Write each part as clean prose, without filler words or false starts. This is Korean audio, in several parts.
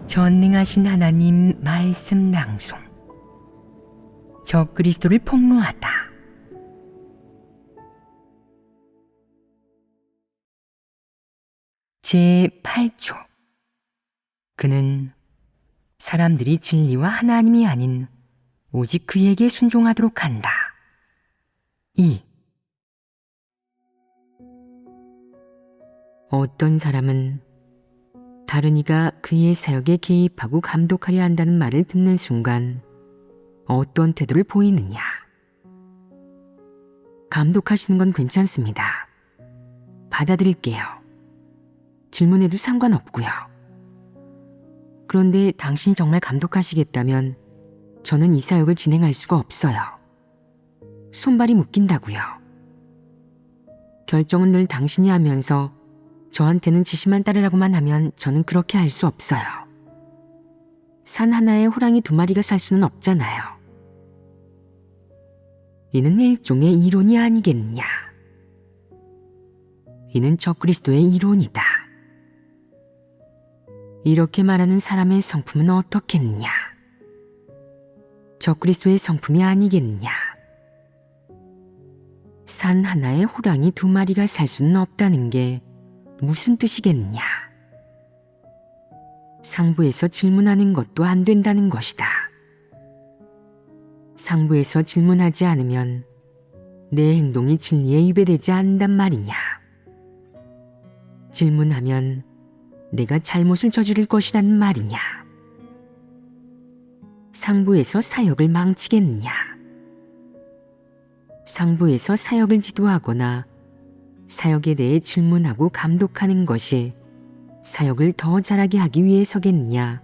전능하신 하나님 말씀 낭송. 적그리스도를 폭로하다. 제8조. 그는 사람들이 진리와 하나님이 아닌 오직 그에게 순종하도록 한다. 2. 어떤 사람은 다른 이가 그의 사역에 개입하고 감독하려 한다는 말을 듣는 순간 어떤 태도를 보이느냐? 감독하시는 건 괜찮습니다. 받아들일게요. 질문해도 상관없고요. 그런데 당신이 정말 감독하시겠다면 저는 이 사역을 진행할 수가 없어요. 손발이 묶인다고요. 결정은 늘 당신이 하면서 저한테는 지시만 따르라고만 하면 저는 그렇게 할 수 없어요. 산 하나에 호랑이 2마리가 살 수는 없잖아요. 이는 일종의 이론이 아니겠느냐. 이는 적그리스도의 이론이다. 이렇게 말하는 사람의 성품은 어떻겠느냐. 적그리스도의 성품이 아니겠느냐. 산 하나에 호랑이 2마리가 살 수는 없다는 게 무슨 뜻이겠느냐. 상부에서 질문하는 것도 안 된다는 것이다. 상부에서 질문하지 않으면 내 행동이 진리에 위배되지 않는단 말이냐. 질문하면 내가 잘못을 저지를 것이란 말이냐. 상부에서 사역을 망치겠느냐. 상부에서 사역을 지도하거나 사역에 대해 질문하고 감독하는 것이 사역을 더 잘하게 하기 위해서겠느냐,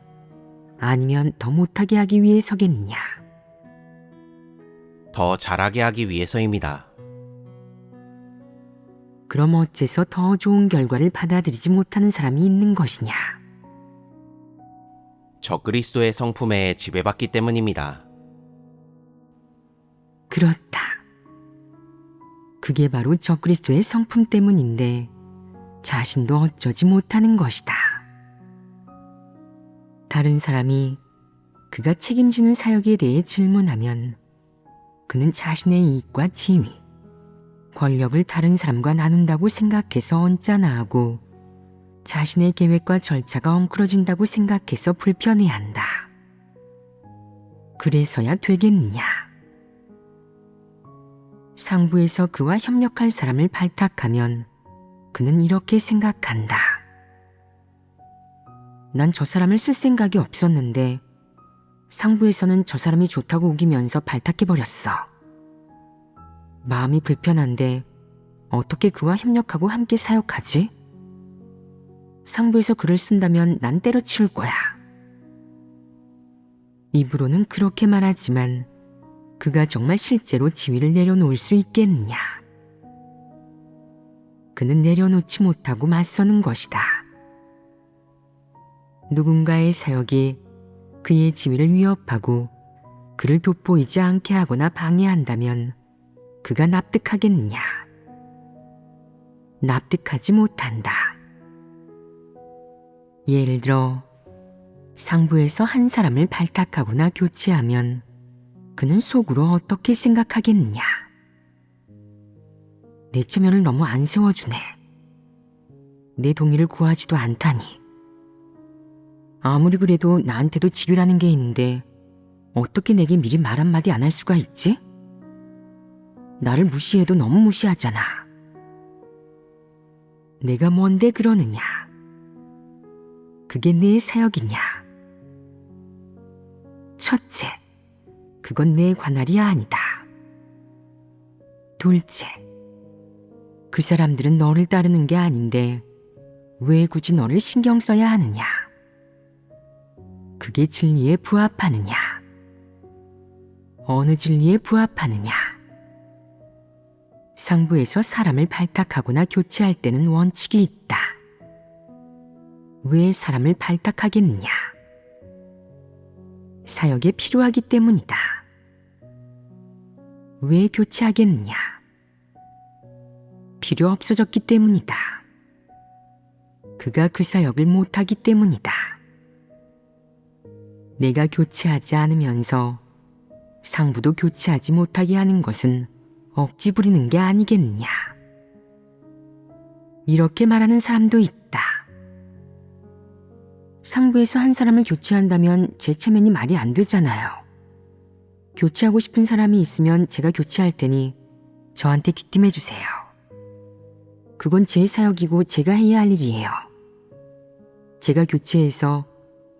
아니면 더 못하게 하기 위해서겠느냐. 더 잘하게 하기 위해서입니다. 그럼 어째서 더 좋은 결과를 받아들이지 못하는 사람이 있는 것이냐? 적그리스도의 성품에 지배받기 때문입니다. 그렇다. 그게 바로 적그리스도의 성품 때문인데 자신도 어쩌지 못하는 것이다. 다른 사람이 그가 책임지는 사역에 대해 질문하면 그는 자신의 이익과 지위, 권력을 다른 사람과 나눈다고 생각해서 언짢아하고 자신의 계획과 절차가 엉클어진다고 생각해서 불편해한다. 그래서야 되겠느냐. 상부에서 그와 협력할 사람을 발탁하면 그는 이렇게 생각한다. 난 저 사람을 쓸 생각이 없었는데 상부에서는 저 사람이 좋다고 우기면서 발탁해버렸어. 마음이 불편한데 어떻게 그와 협력하고 함께 사역하지? 상부에서 그를 쓴다면 난 때려치울 거야. 입으로는 그렇게 말하지만 그가 정말 실제로 지위를 내려놓을 수 있겠느냐? 그는 내려놓지 못하고 맞서는 것이다. 누군가의 사역이 그의 지위를 위협하고 그를 돋보이지 않게 하거나 방해한다면 그가 납득하겠느냐? 납득하지 못한다. 예를 들어 상부에서 한 사람을 발탁하거나 교체하면 그는 속으로 어떻게 생각하겠느냐? 내 체면을 너무 안 세워주네. 내 동의를 구하지도 않다니. 아무리 그래도 나한테도 직유라는 게 있는데 어떻게 내게 미리 말 한마디 안 할 수가 있지? 나를 무시해도 너무 무시하잖아. 내가 뭔데 그러느냐? 그게 내 사역이냐? 첫째, 그건 내 관할이 아니다. 둘째, 그 사람들은 너를 따르는 게 아닌데 왜 굳이 너를 신경 써야 하느냐? 그게 진리에 부합하느냐? 어느 진리에 부합하느냐? 상부에서 사람을 발탁하거나 교체할 때는 원칙이 있다. 왜 사람을 발탁하겠느냐? 사역에 필요하기 때문이다. 왜 교체하겠느냐? 필요 없어졌기 때문이다. 그가 그 사역을 못하기 때문이다. 내가 교체하지 않으면서 상부도 교체하지 못하게 하는 것은 억지 부리는 게 아니겠느냐. 이렇게 말하는 사람도 있다. 상부에서 한 사람을 교체한다면 제 체면이 말이 안 되잖아요. 교체하고 싶은 사람이 있으면 제가 교체할 테니 저한테 귀띔해 주세요. 그건 제 사역이고 제가 해야 할 일이에요. 제가 교체해서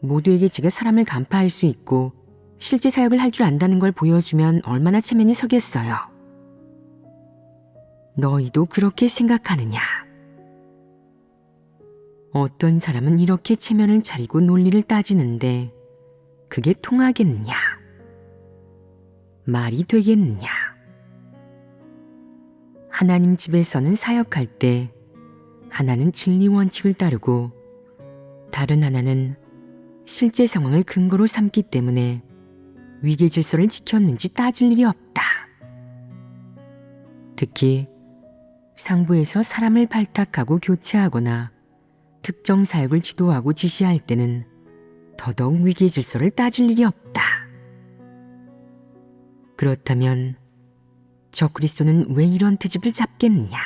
모두에게 제가 사람을 간파할 수 있고 실제 사역을 할 줄 안다는 걸 보여주면 얼마나 체면이 서겠어요. 너희도 그렇게 생각하느냐? 어떤 사람은 이렇게 체면을 차리고 논리를 따지는데 그게 통하겠느냐? 말이 되겠느냐? 하나님 집에서는 사역할 때 하나는 진리 원칙을 따르고 다른 하나는 실제 상황을 근거로 삼기 때문에 위계 질서를 지켰는지 따질 일이 없다. 특히 상부에서 사람을 발탁하고 교체하거나 특정 사역을 지도하고 지시할 때는 더더욱 위계 질서를 따질 일이 없다. 그렇다면 적그리스도는 왜 이런 트집을 잡겠느냐?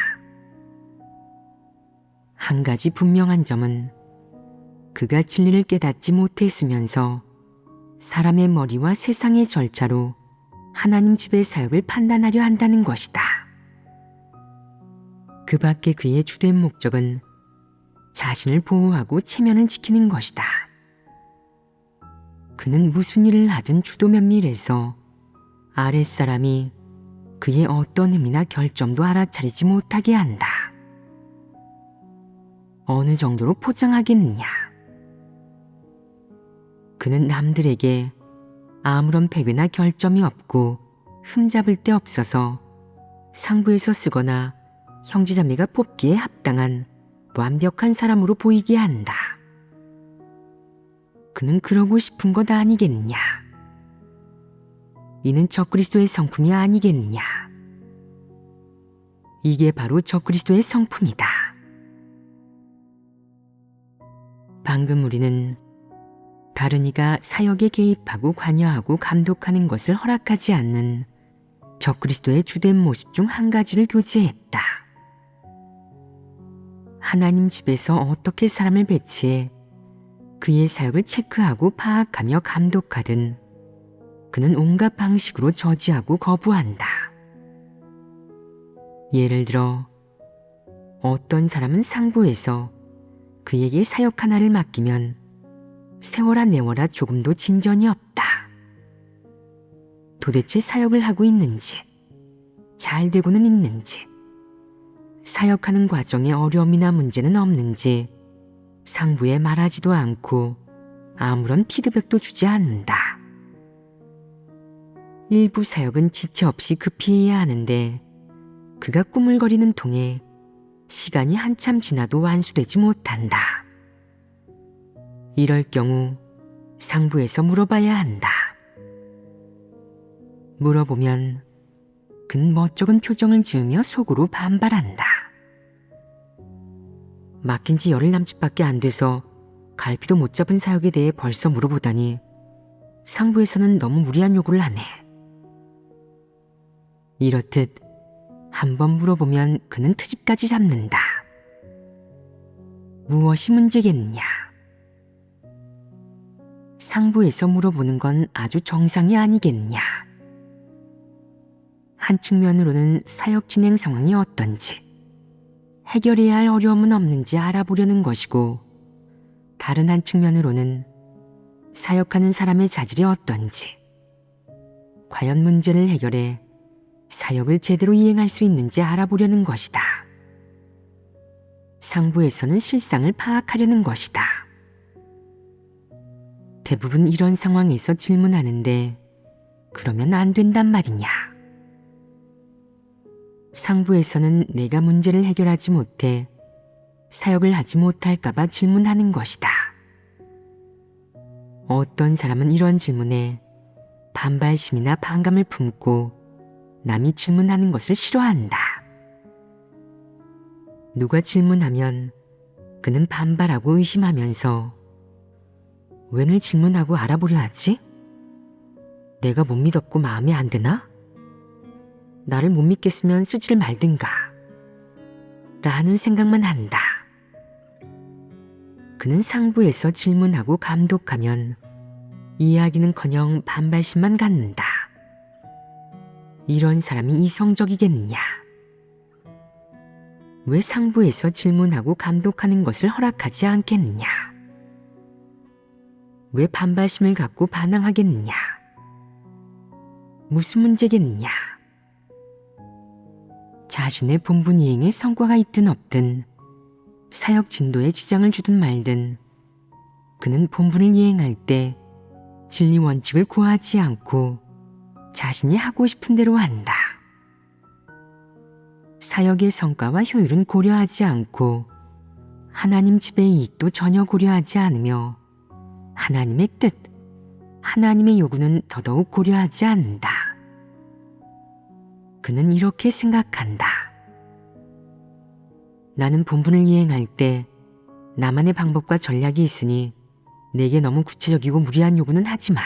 한 가지 분명한 점은 그가 진리를 깨닫지 못했으면서 사람의 머리와 세상의 절차로 하나님 집의 사역을 판단하려 한다는 것이다. 그 밖에 그의 주된 목적은 자신을 보호하고 체면을 지키는 것이다. 그는 무슨 일을 하든 주도 면밀해서 아랫사람이 그의 어떤 의미나 결점도 알아차리지 못하게 한다. 어느 정도로 포장하겠느냐? 그는 남들에게 아무런 폐괴나 결점이 없고 흠잡을 데 없어서 상부에서 쓰거나 형제자매가 뽑기에 합당한 완벽한 사람으로 보이게 한다. 그는 그러고 싶은 것 아니겠느냐? 이는 적그리스도의 성품이 아니겠느냐? 이게 바로 적그리스도의 성품이다. 방금 우리는 다른 이가 사역에 개입하고 관여하고 감독하는 것을 허락하지 않는 적그리스도의 주된 모습 중 한 가지를 교제했다. 하나님 집에서 어떻게 사람을 배치해 그의 사역을 체크하고 파악하며 감독하든 그는 온갖 방식으로 저지하고 거부한다. 예를 들어 어떤 사람은 상부에서 그에게 사역 하나를 맡기면 세워라 내워라 조금도 진전이 없다. 도대체 사역을 하고 있는지, 잘 되고는 있는지, 사역하는 과정에 어려움이나 문제는 없는지 상부에 말하지도 않고 아무런 피드백도 주지 않는다. 일부 사역은 지체 없이 급히 해야 하는데 그가 꾸물거리는 통에 시간이 한참 지나도 완수되지 못한다. 이럴 경우 상부에서 물어봐야 한다. 물어보면 그는 멋쩍은 표정을 지으며 속으로 반발한다. 맡긴 지 열흘 남짓밖에 안 돼서 갈피도 못 잡은 사역에 대해 벌써 물어보다니 상부에서는 너무 무리한 요구를 하네. 이렇듯 한번 물어보면 그는 트집까지 잡는다. 무엇이 문제겠느냐? 상부에서 물어보는 건 아주 정상이 아니겠느냐? 한 측면으로는 사역 진행 상황이 어떤지, 해결해야 할 어려움은 없는지 알아보려는 것이고, 다른 한 측면으로는 사역하는 사람의 자질이 어떤지, 과연 문제를 해결해 사역을 제대로 이행할 수 있는지 알아보려는 것이다. 상부에서는 실상을 파악하려는 것이다. 대부분 이런 상황에서 질문하는데 그러면 안 된단 말이냐? 상부에서는 내가 문제를 해결하지 못해 사역을 하지 못할까봐 질문하는 것이다. 어떤 사람은 이런 질문에 반발심이나 반감을 품고 남이 질문하는 것을 싫어한다. 누가 질문하면 그는 반발하고 의심하면서 왜 늘 질문하고 알아보려 하지? 내가 못 믿었고 마음에 안 드나? 나를 못 믿겠으면 쓰지를 말든가. 라는 생각만 한다. 그는 상부에서 질문하고 감독하면 이야기는커녕 반발심만 갖는다. 이런 사람이 이성적이겠느냐? 왜 상부에서 질문하고 감독하는 것을 허락하지 않겠느냐? 왜 반발심을 갖고 반항하겠느냐? 무슨 문제겠느냐? 자신의 본분 이행에 성과가 있든 없든 사역 진도에 지장을 주든 말든 그는 본분을 이행할 때 진리 원칙을 구하지 않고 자신이 하고 싶은 대로 한다. 사역의 성과와 효율은 고려하지 않고 하나님 집의 이익도 전혀 고려하지 않으며 하나님의 뜻, 하나님의 요구는 더더욱 고려하지 않는다. 그는 이렇게 생각한다. 나는 본분을 이행할 때 나만의 방법과 전략이 있으니 내게 너무 구체적이고 무리한 요구는 하지 마.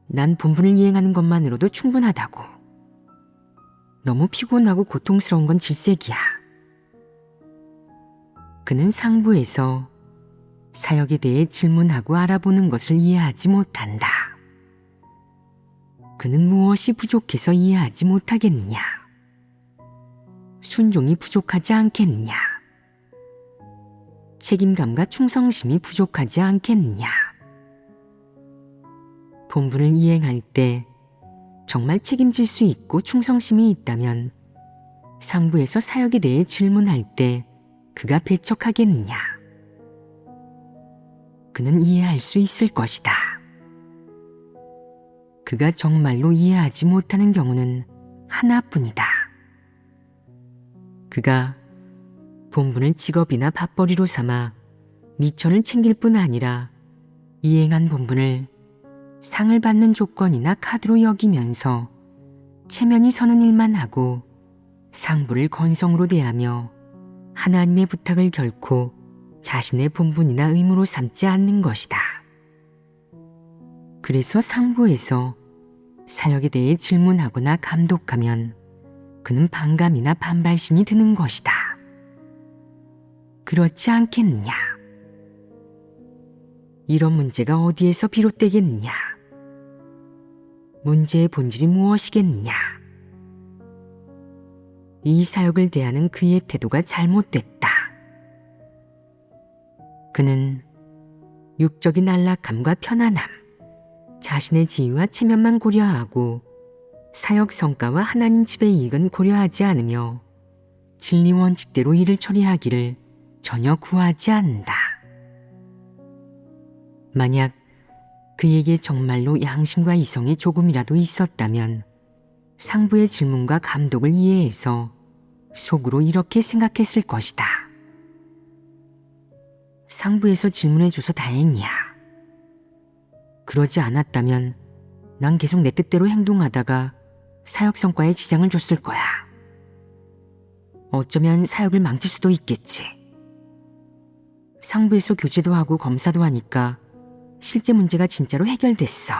난 본분을 이행하는 것만으로도 충분하다고. 너무 피곤하고 고통스러운 건 질색이야. 그는 상부에서 사역에 대해 질문하고 알아보는 것을 이해하지 못한다. 그는 무엇이 부족해서 이해하지 못하겠느냐? 순종이 부족하지 않겠느냐? 책임감과 충성심이 부족하지 않겠느냐? 본분을 이행할 때 정말 책임질 수 있고 충성심이 있다면 상부에서 사역에 대해 질문할 때 그가 배척하겠느냐? 그는 이해할 수 있을 것이다. 그가 정말로 이해하지 못하는 경우는 하나뿐이다. 그가 본분을 직업이나 밥벌이로 삼아 미천을 챙길 뿐 아니라 이행한 본분을 상을 받는 조건이나 카드로 여기면서 체면이 서는 일만 하고 상부를 건성으로 대하며 하나님의 부탁을 결코 자신의 본분이나 의무로 삼지 않는 것이다. 그래서 상부에서 사역에 대해 질문하거나 감독하면 그는 반감이나 반발심이 드는 것이다. 그렇지 않겠느냐? 이런 문제가 어디에서 비롯되겠느냐? 문제의 본질이 무엇이겠느냐? 이 사역을 대하는 그의 태도가 잘못됐다. 그는 육적인 안락함과 편안함, 자신의 지위와 체면만 고려하고 사역 성과와 하나님 집의 이익은 고려하지 않으며 진리 원칙대로 일을 처리하기를 전혀 구하지 않는다. 만약 그에게 정말로 양심과 이성이 조금이라도 있었다면 상부의 질문과 감독을 이해해서 속으로 이렇게 생각했을 것이다. 상부에서 질문해줘서 다행이야. 그러지 않았다면 난 계속 내 뜻대로 행동하다가 사역 성과에 지장을 줬을 거야. 어쩌면 사역을 망칠 수도 있겠지. 상부에서 교제도 하고 검사도 하니까 실제 문제가 진짜로 해결됐어.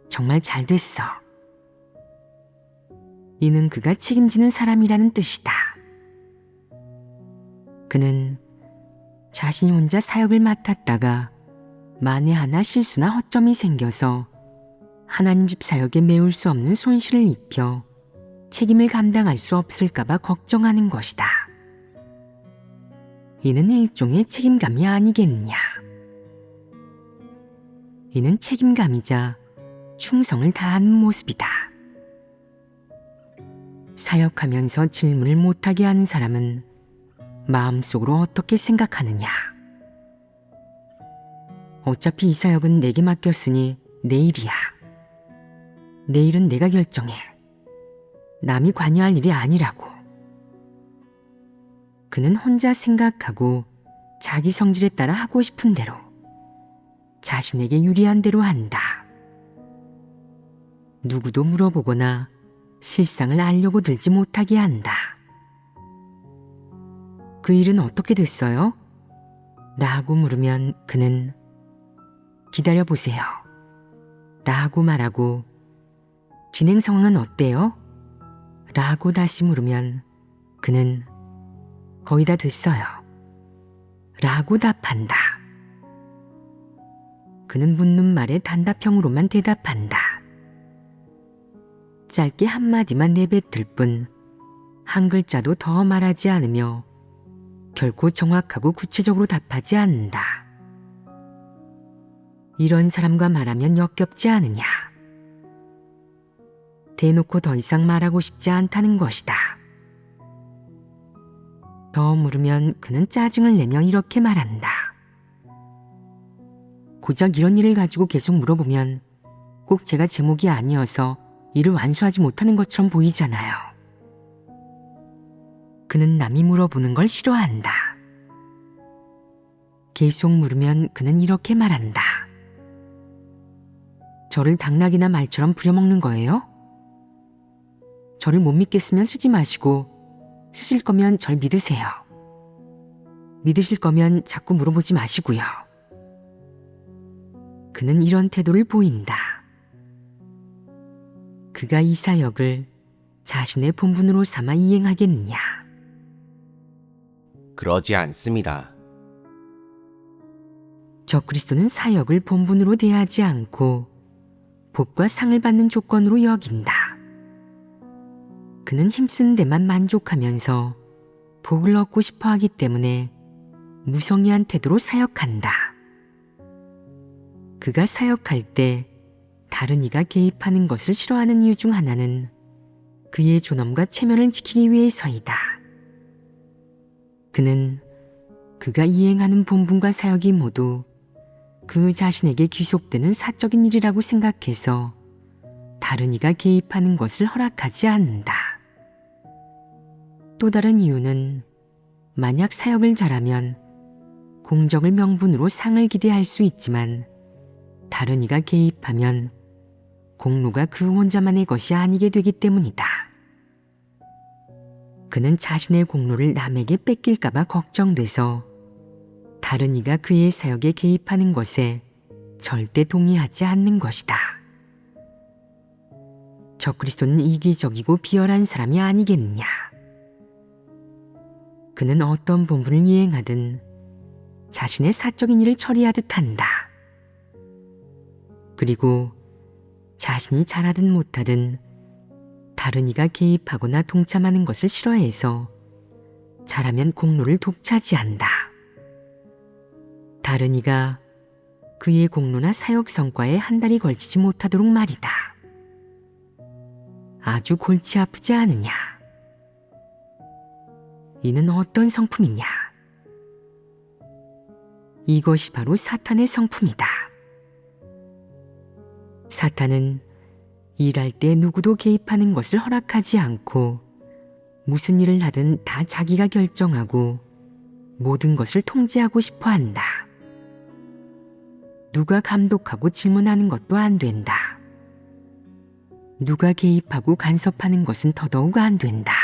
정말 잘 됐어. 이는 그가 책임지는 사람이라는 뜻이다. 그는 자신이 혼자 사역을 맡았다가 만에 하나 실수나 허점이 생겨서 하나님 집 사역에 메울 수 없는 손실을 입혀 책임을 감당할 수 없을까봐 걱정하는 것이다. 이는 일종의 책임감이 아니겠느냐. 이는 책임감이자 충성을 다하는 모습이다. 사역하면서 질문을 못하게 하는 사람은 마음속으로 어떻게 생각하느냐. 어차피 이 사역은 내게 맡겼으니 내 일이야. 내 일은 내가 결정해. 남이 관여할 일이 아니라고. 그는 혼자 생각하고 자기 성질에 따라 하고 싶은 대로, 자신에게 유리한 대로 한다. 누구도 물어보거나 실상을 알려고 들지 못하게 한다. 그 일은 어떻게 됐어요? 라고 물으면 그는 기다려보세요. 라고 말하고 진행 상황은 어때요? 라고 다시 물으면 그는 거의 다 됐어요. 라고 답한다. 그는 묻는 말에 단답형으로만 대답한다. 짧게 한마디만 내뱉을 뿐 한 글자도 더 말하지 않으며 결코 정확하고 구체적으로 답하지 않는다. 이런 사람과 말하면 역겹지 않으냐? 대놓고 더 이상 말하고 싶지 않다는 것이다. 더 물으면 그는 짜증을 내며 이렇게 말한다. 고작 이런 일을 가지고 계속 물어보면 꼭 제가 제목이 아니어서 일을 완수하지 못하는 것처럼 보이잖아요. 그는 남이 물어보는 걸 싫어한다. 계속 물으면 그는 이렇게 말한다. 저를 당나귀나 말처럼 부려먹는 거예요? 저를 못 믿겠으면 쓰지 마시고 쓰실 거면 절 믿으세요. 믿으실 거면 자꾸 물어보지 마시고요. 그는 이런 태도를 보인다. 그가 이 사역을 자신의 본분으로 삼아 이행하겠느냐? 그러지 않습니다. 적그리스도는 사역을 본분으로 대하지 않고 복과 상을 받는 조건으로 여긴다. 그는 힘쓴 데만 만족하면서 복을 얻고 싶어 하기 때문에 무성의한 태도로 사역한다. 그가 사역할 때 다른 이가 개입하는 것을 싫어하는 이유 중 하나는 그의 존엄과 체면을 지키기 위해서이다. 그는 그가 이행하는 본분과 사역이 모두 그 자신에게 귀속되는 사적인 일이라고 생각해서 다른 이가 개입하는 것을 허락하지 않는다. 또 다른 이유는 만약 사역을 잘하면 공적을 명분으로 상을 기대할 수 있지만 다른 이가 개입하면 공로가 그 혼자만의 것이 아니게 되기 때문이다. 그는 자신의 공로를 남에게 뺏길까 봐 걱정돼서 다른 이가 그의 사역에 개입하는 것에 절대 동의하지 않는 것이다. 적그리스도는 이기적이고 비열한 사람이 아니겠느냐. 그는 어떤 본분을 이행하든 자신의 사적인 일을 처리하듯 한다. 그리고 자신이 잘하든 못하든 다른 이가 개입하거나 동참하는 것을 싫어해서 잘하면 공로를 독차지한다. 다른 이가 그의 공로나 사역 성과에 한 달이 걸치지 못하도록 말이다. 아주 골치 아프지 않으냐? 이는 어떤 성품이냐? 이것이 바로 사탄의 성품이다. 사탄은 일할 때 누구도 개입하는 것을 허락하지 않고 무슨 일을 하든 다 자기가 결정하고 모든 것을 통제하고 싶어 한다. 누가 감독하고 질문하는 것도 안 된다. 누가 개입하고 간섭하는 것은 더더욱 안 된다.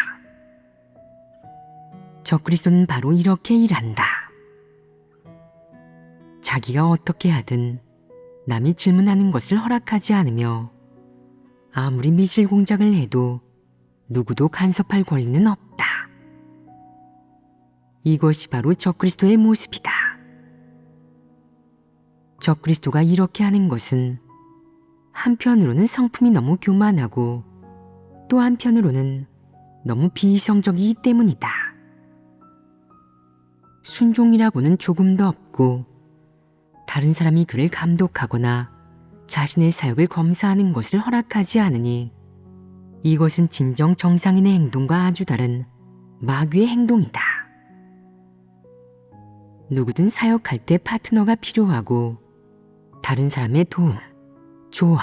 적그리스도는 바로 이렇게 일한다. 자기가 어떻게 하든 남이 질문하는 것을 허락하지 않으며 아무리 미실 공작을 해도 누구도 간섭할 권리는 없다. 이것이 바로 적그리스도의 모습이다. 적그리스도가 이렇게 하는 것은 한편으로는 성품이 너무 교만하고 또 한편으로는 너무 비이성적이기 때문이다. 순종이라고는 조금도 없고 다른 사람이 그를 감독하거나 자신의 사역을 검사하는 것을 허락하지 않으니 이것은 진정 정상인의 행동과 아주 다른 마귀의 행동이다. 누구든 사역할 때 파트너가 필요하고 다른 사람의 도움, 조언,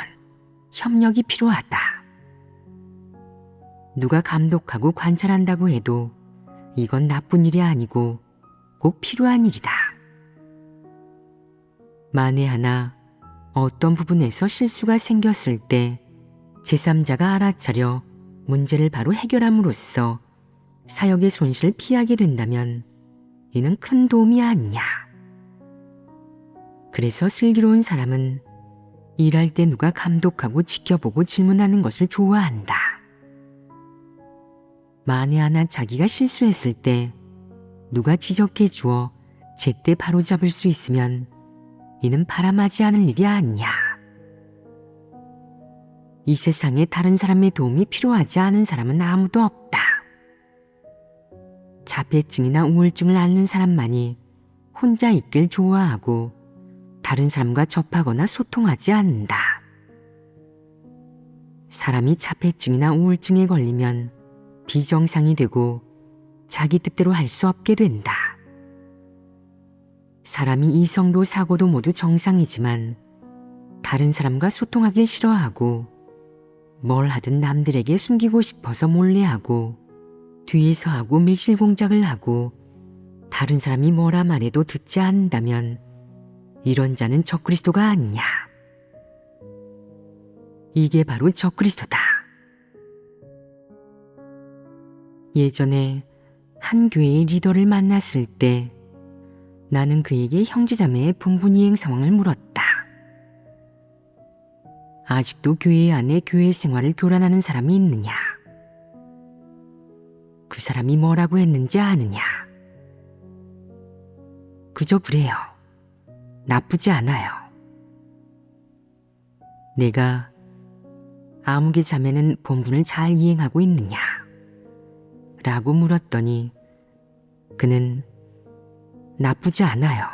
협력이 필요하다. 누가 감독하고 관찰한다고 해도 이건 나쁜 일이 아니고 꼭 필요한 일이다. 만에 하나 어떤 부분에서 실수가 생겼을 때 제3자가 알아차려 문제를 바로 해결함으로써 사역의 손실을 피하게 된다면 이는 큰 도움이 아니냐. 그래서 슬기로운 사람은 일할 때 누가 감독하고 지켜보고 질문하는 것을 좋아한다. 만에 하나 자기가 실수했을 때 누가 지적해 주어 제때 바로잡을 수 있으면 이는 바람하지 않을 일이 아니야. 이 세상에 다른 사람의 도움이 필요하지 않은 사람은 아무도 없다. 자폐증이나 우울증을 앓는 사람만이 혼자 있길 좋아하고 다른 사람과 접하거나 소통하지 않는다. 사람이 자폐증이나 우울증에 걸리면 비정상이 되고 자기 뜻대로 할 수 없게 된다. 사람이 이성도 사고도 모두 정상이지만 다른 사람과 소통하길 싫어하고 뭘 하든 남들에게 숨기고 싶어서 몰래하고 뒤에서 하고 밀실공작을 하고 다른 사람이 뭐라 말해도 듣지 않는다면 이런 자는 적그리스도가 아니냐. 이게 바로 적그리스도다. 예전에 한 교회의 리더를 만났을 때 나는 그에게 형제자매의 분분이행 상황을 물었다. 아직도 교회 안에 교회 생활을 교란하는 사람이 있느냐? 그 사람이 뭐라고 했는지 아느냐? 그저 그래요. 나쁘지 않아요. 내가 아무개 자매는 본분을 잘 이행하고 있느냐? 라고 물었더니 그는 나쁘지 않아요.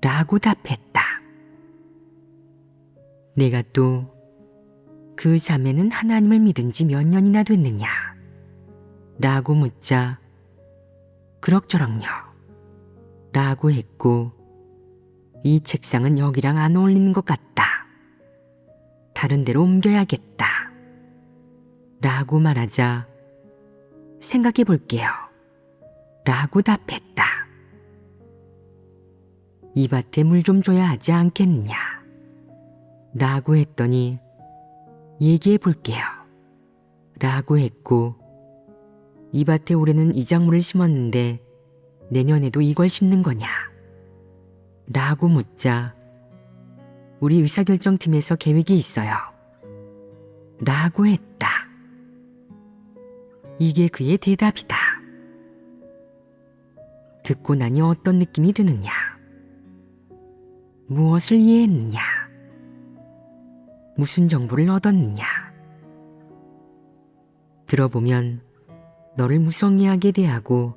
라고 답했다. 내가 또 그 자매는 하나님을 믿은 지 몇 년이나 됐느냐? 라고 묻자 그럭저럭요. 라고 했고 이 책상은 여기랑 안 어울리는 것 같다. 다른 데로 옮겨야겠다. 라고 말하자 생각해 볼게요. 라고 답했다. 이 밭에 물 좀 줘야 하지 않겠느냐? 라고 했더니 얘기해 볼게요. 라고 했고 이 밭에 올해는 이 작물을 심었는데 내년에도 이걸 심는 거냐? 라고 묻자 우리 의사결정팀에서 계획이 있어요. 라고 했다. 이게 그의 대답이다. 듣고 나니 어떤 느낌이 드느냐? 무엇을 이해했느냐? 무슨 정보를 얻었느냐? 들어보면 너를 무성의하게 대하고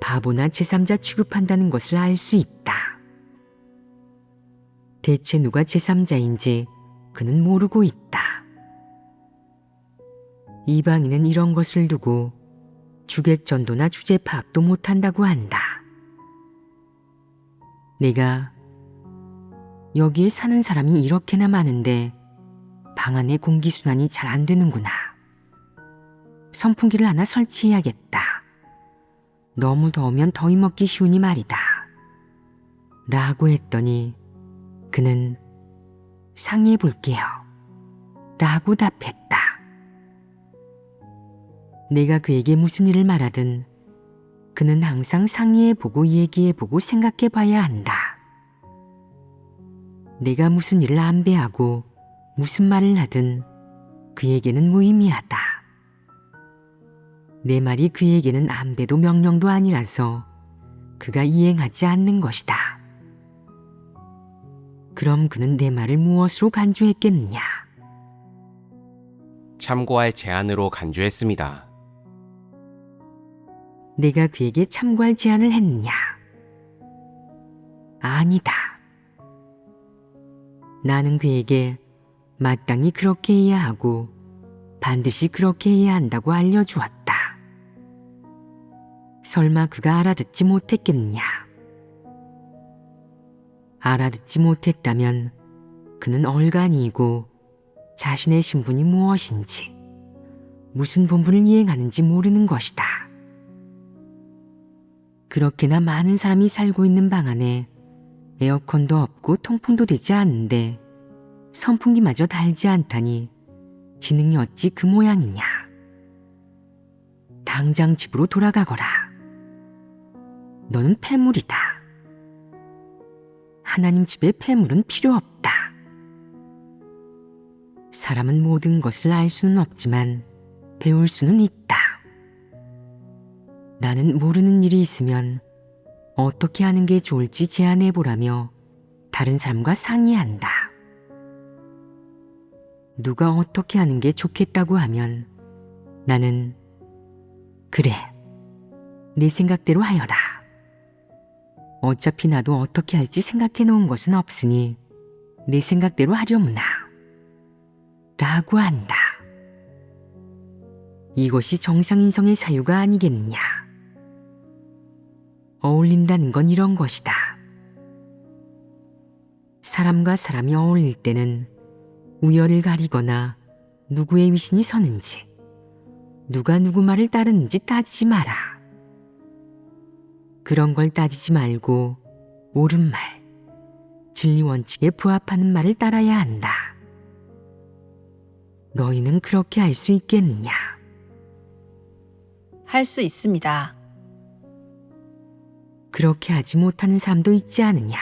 바보나 제3자 취급한다는 것을 알 수 있다. 대체 누가 제3자인지 그는 모르고 있다. 이방인은 이런 것을 두고 주객전도나 주제 파악도 못한다고 한다. 내가 여기에 사는 사람이 이렇게나 많은데 방 안에 공기순환이 잘 안 되는구나. 선풍기를 하나 설치해야겠다. 너무 더우면 더위 먹기 쉬우니 말이다. 라고 했더니 그는 상의해 볼게요. 라고 답했다. 내가 그에게 무슨 일을 말하든 그는 항상 상의해보고 얘기해보고 생각해봐야 한다. 내가 무슨 일을 안배하고 무슨 말을 하든 그에게는 무의미하다. 내 말이 그에게는 안배도 명령도 아니라서 그가 이행하지 않는 것이다. 그럼 그는 내 말을 무엇으로 간주했겠느냐? 참고할 제안으로 간주했습니다. 내가 그에게 참고할 제안을 했느냐? 아니다. 나는 그에게 마땅히 그렇게 해야 하고 반드시 그렇게 해야 한다고 알려주었다. 설마 그가 알아듣지 못했겠느냐? 알아듣지 못했다면 그는 얼간이고 자신의 신분이 무엇인지 무슨 본분을 이행하는지 모르는 것이다. 그렇게나 많은 사람이 살고 있는 방 안에 에어컨도 없고 통풍도 되지 않는데 선풍기마저 달지 않다니 지능이 어찌 그 모양이냐. 당장 집으로 돌아가거라. 너는 폐물이다. 하나님 집의 폐물은 필요 없다. 사람은 모든 것을 알 수는 없지만 배울 수는 있다. 나는 모르는 일이 있으면 어떻게 하는 게 좋을지 제안해 보라며 다른 사람과 상의한다. 누가 어떻게 하는 게 좋겠다고 하면 나는 그래, 네 생각대로 하여라. 어차피 나도 어떻게 할지 생각해 놓은 것은 없으니 네 생각대로 하려무나. 라고 한다. 이것이 정상인성의 사유가 아니겠느냐. 어울린다는 건 이런 것이다. 사람과 사람이 어울릴 때는 우열을 가리거나 누구의 위신이 서는지, 누가 누구 말을 따르는지 따지지 마라. 그런 걸 따지지 말고 옳은 말, 진리 원칙에 부합하는 말을 따라야 한다. 너희는 그렇게 할 수 있겠느냐? 할 수 있습니다. 그렇게 하지 못하는 사람도 있지 않느냐?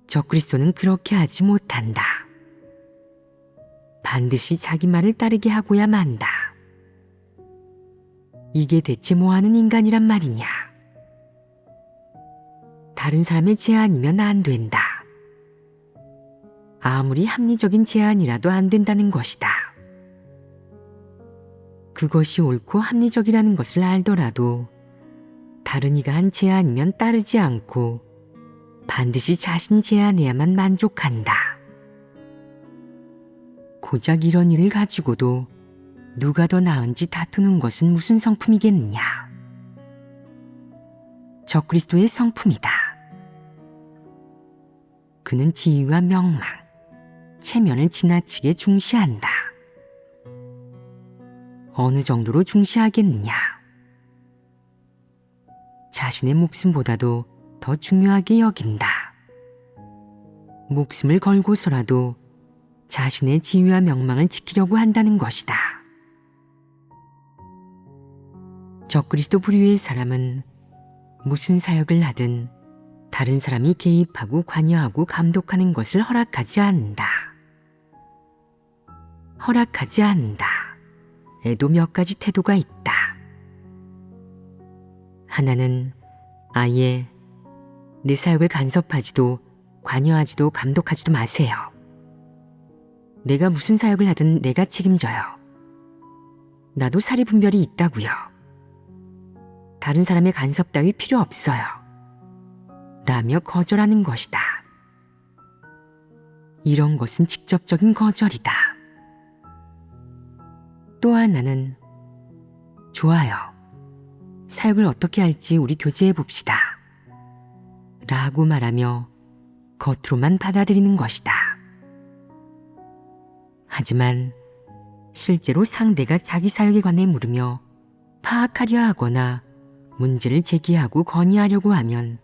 적그리스도는 그렇게 하지 못한다. 반드시 자기 말을 따르게 하고야 만다. 이게 대체 뭐하는 인간이란 말이냐? 다른 사람의 제안이면 안 된다. 아무리 합리적인 제안이라도 안 된다는 것이다. 그것이 옳고 합리적이라는 것을 알더라도 다른 이가 한 제안이면 따르지 않고 반드시 자신이 제안해야만 만족한다. 고작 이런 일을 가지고도 누가 더 나은지 다투는 것은 무슨 성품이겠느냐. 적그리스도의 성품이다. 그는 지위와 명망, 체면을 지나치게 중시한다. 어느 정도로 중시하겠느냐. 자신의 목숨보다도 더 중요하게 여긴다. 목숨을 걸고서라도 자신의 지위와 명망을 지키려고 한다는 것이다. 적그리스도 부류의 사람은 무슨 사역을 하든 다른 사람이 개입하고 관여하고 감독하는 것을 허락하지 않는다. 허락하지 않는다. 에도 몇 가지 태도가 있다. 하나는 아예 내 사역을 간섭하지도 관여하지도 감독하지도 마세요. 내가 무슨 사역을 하든 내가 책임져요. 나도 사리분별이 있다고요. 다른 사람의 간섭 따위 필요 없어요. 라며 거절하는 것이다. 이런 것은 직접적인 거절이다. 또 하나는 좋아요. 사역을 어떻게 할지 우리 교제해 봅시다. 라고 말하며 겉으로만 받아들이는 것이다. 하지만 실제로 상대가 자기 사역에 관해 물으며 파악하려 하거나 문제를 제기하고 건의하려고 하면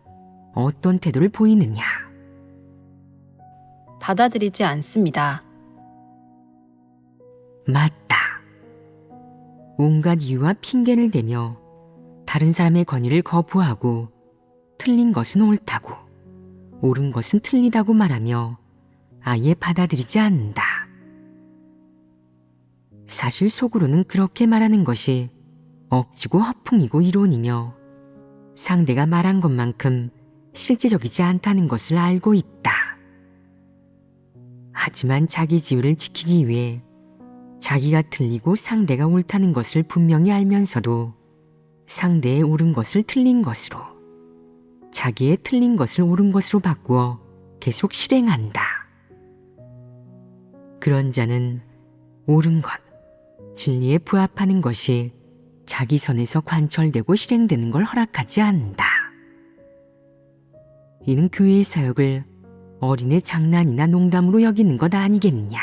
어떤 태도를 보이느냐? 받아들이지 않습니다. 맞다. 온갖 이유와 핑계를 대며 다른 사람의 건의를 거부하고 틀린 것은 옳다고, 옳은 것은 틀리다고 말하며 아예 받아들이지 않는다. 사실 속으로는 그렇게 말하는 것이 억지고 허풍이고 이론이며 상대가 말한 것만큼 실제적이지 않다는 것을 알고 있다. 하지만 자기 지위를 지키기 위해 자기가 틀리고 상대가 옳다는 것을 분명히 알면서도 상대의 옳은 것을 틀린 것으로, 자기의 틀린 것을 옳은 것으로 바꾸어 계속 실행한다. 그런 자는 옳은 것, 진리에 부합하는 것이 자기 선에서 관철되고 실행되는 걸 허락하지 않는다. 이는 교회의 사역을 어린애 장난이나 농담으로 여기는 것 아니겠느냐.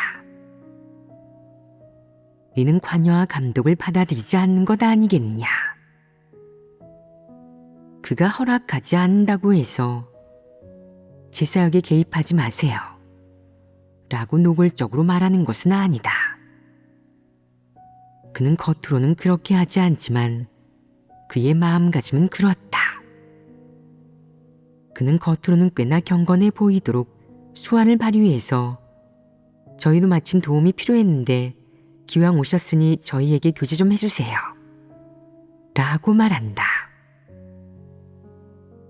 이는 관여와 감독을 받아들이지 않는 것 아니겠느냐. 그가 허락하지 않는다고 해서 제 사역에 개입하지 마세요. 라고 노골적으로 말하는 것은 아니다. 그는 겉으로는 그렇게 하지 않지만 그의 마음가짐은 그렇다. 그는 겉으로는 꽤나 경건해 보이도록 수완을 발휘해서 저희도 마침 도움이 필요했는데 기왕 오셨으니 저희에게 교제 좀 해주세요. 라고 말한다.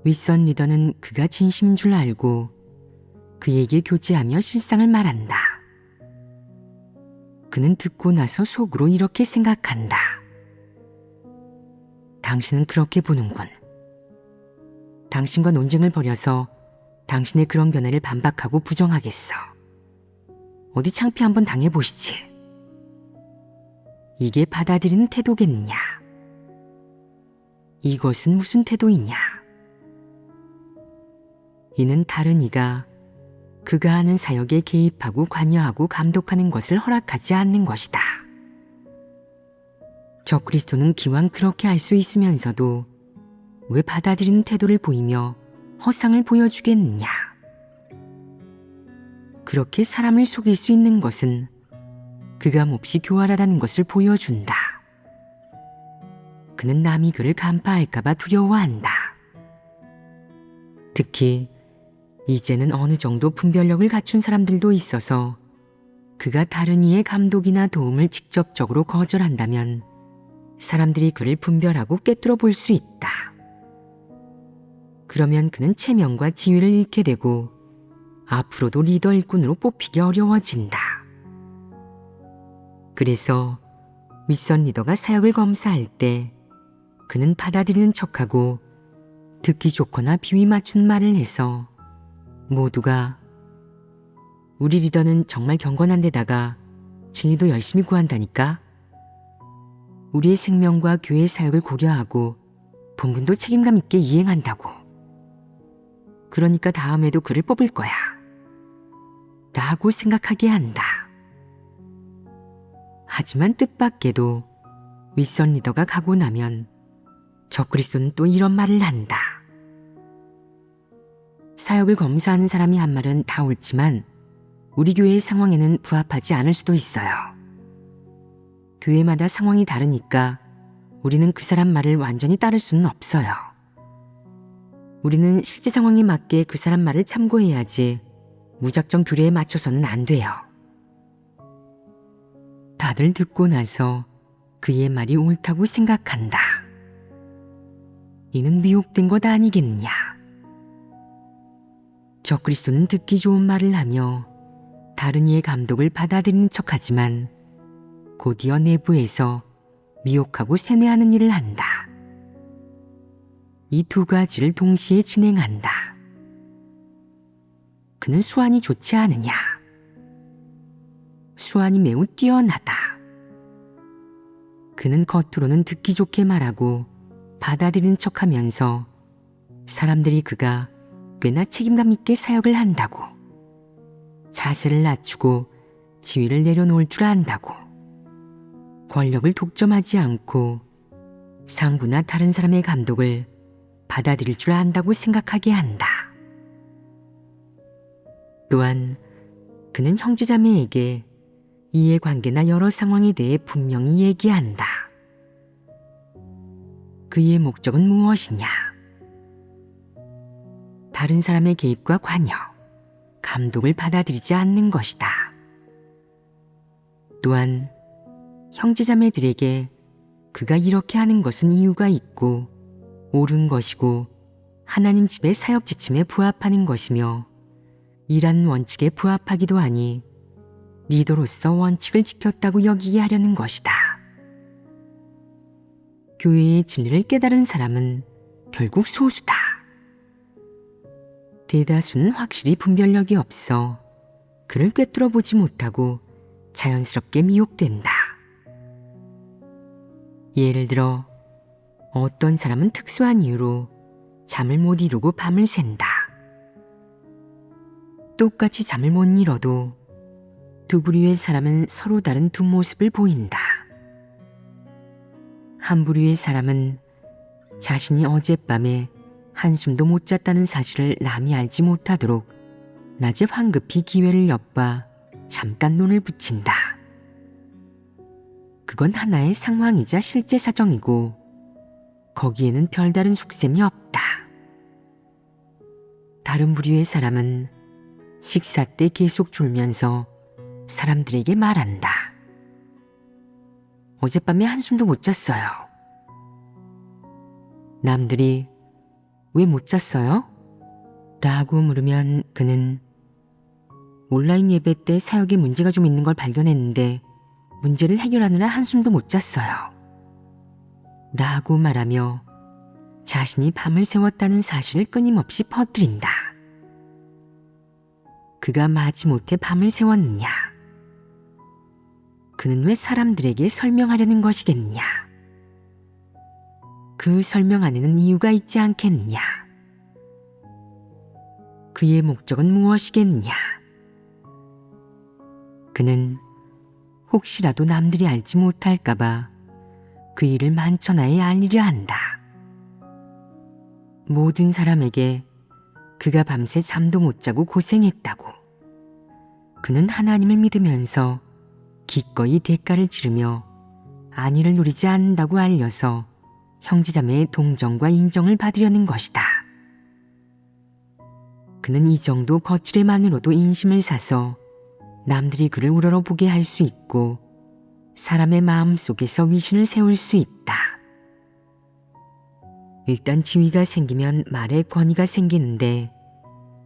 윗선 리더는 그가 진심인 줄 알고 그에게 교제하며 실상을 말한다. 그는 듣고 나서 속으로 이렇게 생각한다. 당신은 그렇게 보는군. 당신과 논쟁을 벌여서 당신의 그런 견해를 반박하고 부정하겠어. 어디 창피 한번 당해보시지. 이게 받아들이는 태도겠느냐? 이것은 무슨 태도이냐? 이는 다른 이가 그가 하는 사역에 개입하고 관여하고 감독하는 것을 허락하지 않는 것이다. 적그리스도는 기왕 그렇게 할 수 있으면서도 왜 받아들이는 태도를 보이며 허상을 보여주겠느냐? 그렇게 사람을 속일 수 있는 것은 그가 몹시 교활하다는 것을 보여준다. 그는 남이 그를 간파할까봐 두려워한다. 특히 이제는 어느 정도 분별력을 갖춘 사람들도 있어서 그가 다른 이의 감독이나 도움을 직접적으로 거절한다면 사람들이 그를 분별하고 꿰뚫어 볼 수 있다. 그러면 그는 체면과 지위를 잃게 되고 앞으로도 리더 일꾼으로 뽑히기 어려워진다. 그래서 윗선 리더가 사역을 검사할 때 그는 받아들이는 척하고 듣기 좋거나 비위 맞춘 말을 해서 모두가 우리 리더는 정말 경건한 데다가 진리도 열심히 구한다니까. 우리의 생명과 교회 사역을 고려하고 본분도 책임감 있게 이행한다고. 그러니까 다음에도 그를 뽑을 거야. 라고 생각하게 한다. 하지만 뜻밖에도 윗선 리더가 가고 나면 적그리스도는 또 이런 말을 한다. 사역을 검사하는 사람이 한 말은 다 옳지만 우리 교회의 상황에는 부합하지 않을 수도 있어요. 교회마다 상황이 다르니까 우리는 그 사람 말을 완전히 따를 수는 없어요. 우리는 실제 상황에 맞게 그 사람 말을 참고해야지 무작정 규례에 맞춰서는 안 돼요. 다들 듣고 나서 그의 말이 옳다고 생각한다. 이는 미혹된 것 아니겠느냐. 적그리스도는 듣기 좋은 말을 하며 다른 이의 감독을 받아들이는 척하지만 곧이어 내부에서 미혹하고 세뇌하는 일을 한다. 이 두 가지를 동시에 진행한다. 그는 수완이 좋지 않으냐? 수완이 매우 뛰어나다. 그는 겉으로는 듣기 좋게 말하고 받아들이는 척하면서 사람들이 그가 꽤나 책임감 있게 사역을 한다고, 자세를 낮추고 지위를 내려놓을 줄 안다고, 권력을 독점하지 않고 상부나 다른 사람의 감독을 받아들일 줄 안다고 생각하게 한다. 또한 그는 형제자매에게 이해관계나 여러 상황에 대해 분명히 얘기한다. 그의 목적은 무엇이냐? 다른 사람의 개입과 관여, 감독을 받아들이지 않는 것이다. 또한 형제자매들에게 그가 이렇게 하는 것은 이유가 있고 옳은 것이고 하나님 집의 사역 지침에 부합하는 것이며 이란 원칙에 부합하기도 하니 리더로서 원칙을 지켰다고 여기게 하려는 것이다. 교회의 진리를 깨달은 사람은 결국 소수다. 대다수는 확실히 분별력이 없어 그를 꿰뚫어 보지 못하고 자연스럽게 미혹된다. 예를 들어 어떤 사람은 특수한 이유로 잠을 못 이루고 밤을 샌다. 똑같이 잠을 못 이뤄도 두 부류의 사람은 서로 다른 두 모습을 보인다. 한 부류의 사람은 자신이 어젯밤에 한숨도 못 잤다는 사실을 남이 알지 못하도록 낮에 황급히 기회를 엿봐 잠깐 눈을 붙인다. 그건 하나의 상황이자 실제 사정이고 거기에는 별다른 속셈이 없다. 다른 부류의 사람은 식사 때 계속 졸면서 사람들에게 말한다. 어젯밤에 한숨도 못 잤어요. 남들이 왜 못 잤어요? 라고 물으면 그는 온라인 예배 때 사역에 문제가 좀 있는 걸 발견했는데 문제를 해결하느라 한숨도 못 잤어요. 라고 말하며 자신이 밤을 새웠다는 사실을 끊임없이 퍼뜨린다. 그가 마지못해 밤을 새웠느냐? 그는 왜 사람들에게 설명하려는 것이겠냐? 그 설명 안에는 이유가 있지 않겠느냐? 그의 목적은 무엇이겠느냐? 그는 혹시라도 남들이 알지 못할까봐 그 일을 만천하에 알리려 한다. 모든 사람에게 그가 밤새 잠도 못 자고 고생했다고, 그는 하나님을 믿으면서 기꺼이 대가를 치르며 안위를 누리지 않는다고 알려서 형제자매의 동정과 인정을 받으려는 것이다. 그는 이 정도 거칠애만으로도 인심을 사서 남들이 그를 우러러보게 할 수 있고 사람의 마음 속에서 위신을 세울 수 있다. 일단 지위가 생기면 말의 권위가 생기는데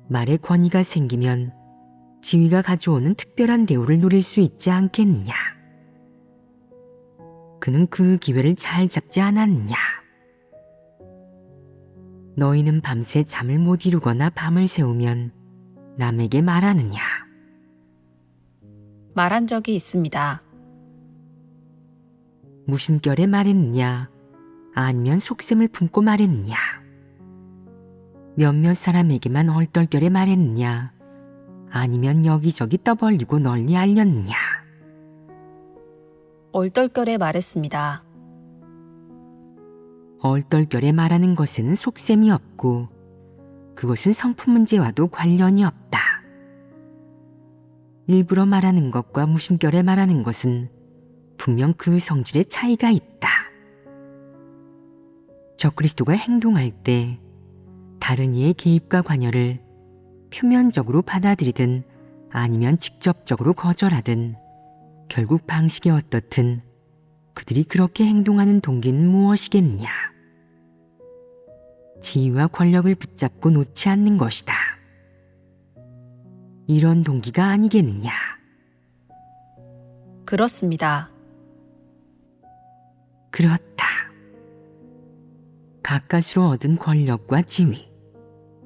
말의 권위가 생기면 지위가 가져오는 특별한 대우를 누릴 수 있지 않겠느냐. 그는 그 기회를 잘 잡지 않았느냐. 너희는 밤새 잠을 못 이루거나 밤을 새우면 남에게 말하느냐. 말한 적이 있습니다. 무심결에 말했느냐, 아니면 속셈을 품고 말했느냐. 몇몇 사람에게만 얼떨결에 말했느냐, 아니면 여기저기 떠벌리고 널리 알렸느냐. 얼떨결에 말했습니다. 얼떨결에 말하는 것에는 속셈이 없고 그것은 성품 문제와도 관련이 없다. 일부러 말하는 것과 무심결에 말하는 것은 분명 그 성질의 차이가 있다. 적그리스도가 행동할 때 다른 이의 개입과 관여를 표면적으로 받아들이든 아니면 직접적으로 거절하든 결국 방식이 어떻든 그들이 그렇게 행동하는 동기는 무엇이겠느냐. 지위와 권력을 붙잡고 놓지 않는 것이다. 이런 동기가 아니겠느냐. 그렇습니다. 그렇다. 가까스로 얻은 권력과 지위,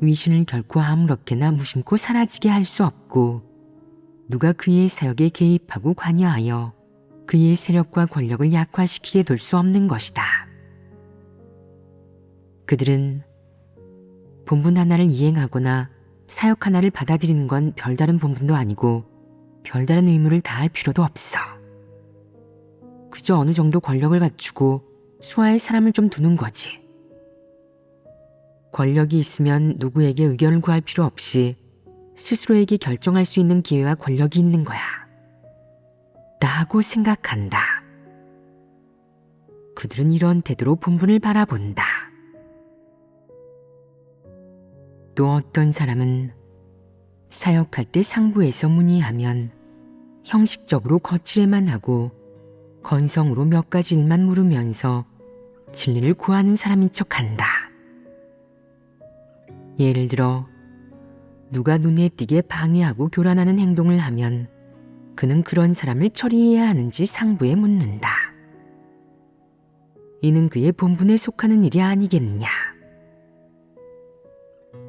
위신을 결코 아무렇게나 무심코 사라지게 할 수 없고 누가 그의 사역에 개입하고 관여하여 그의 세력과 권력을 약화시키게 둘 수 없는 것이다. 그들은 본분 하나를 이행하거나 사역 하나를 받아들이는 건 별다른 본분도 아니고 별다른 의무를 다할 필요도 없어. 그저 어느 정도 권력을 갖추고 수하에 사람을 좀 두는 거지. 권력이 있으면 누구에게 의견을 구할 필요 없이 스스로에게 결정할 수 있는 기회와 권력이 있는 거야. 라고 생각한다. 그들은 이런 태도로 본분을 바라본다. 또 어떤 사람은 사역할 때 상부에서 문의하면 형식적으로 거칠에만 하고 건성으로 몇 가지 일만 물으면서 진리를 구하는 사람인 척한다. 예를 들어 누가 눈에 띄게 방해하고 교란하는 행동을 하면 그는 그런 사람을 처리해야 하는지 상부에 묻는다. 이는 그의 본분에 속하는 일이 아니겠느냐.